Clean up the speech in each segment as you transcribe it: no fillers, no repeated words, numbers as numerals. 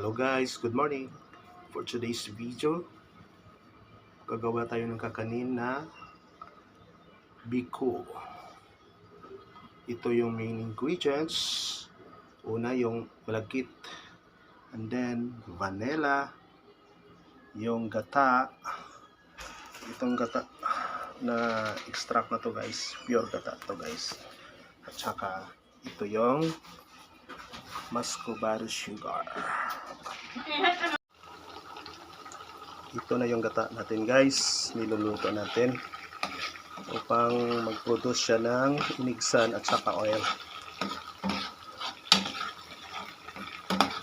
Hello guys, good morning. For today's video, gagawa tayo ng kakanin na biko. Ito yung main ingredients. Una yung malagkit, and then vanilla, yung gata. Itong gata na extract na to guys, pure gata to guys. At saka ito yung muscovado sugar. Ito na yung gata natin guys, niluluto natin upang mag-produce siya ng inigsan at saka oil.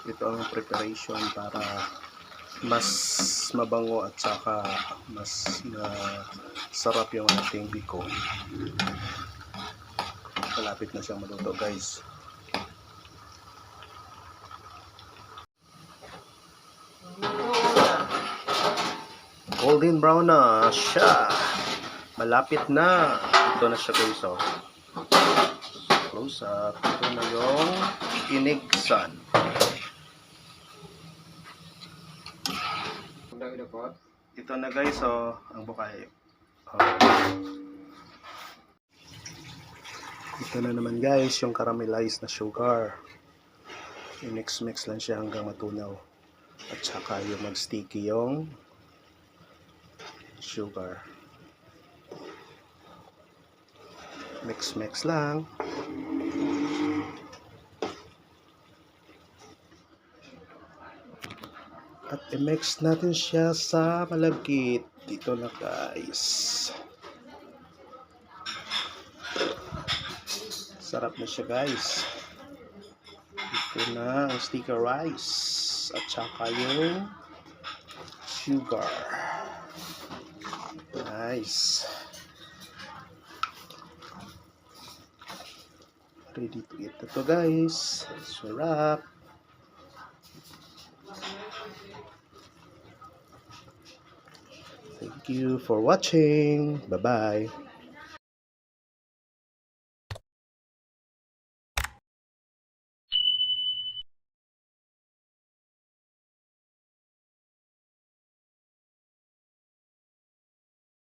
Ito ang preparation para mas mabango at saka mas sarap yung ating biko. Malapit na siyang maluto guys. Golden brown na siya. Malapit na. Ito na siya guys. Oh. Close up. Ito na yung inigsan. Ito na guys. Oh, ang bukay. Oh. Ito na naman guys yung caramelized na sugar. I-mix lang siya hanggang matunaw. At saka yung mag-sticky yung sugar. Mix lang. At i-mix natin siya sa malagkit. Dito na guys. Sarap na siya guys. Ito na ang sticky rice. At saka yung sugar. Nice. Ready to eat na to guys. Sarap. Thank you for watching. Bye-bye.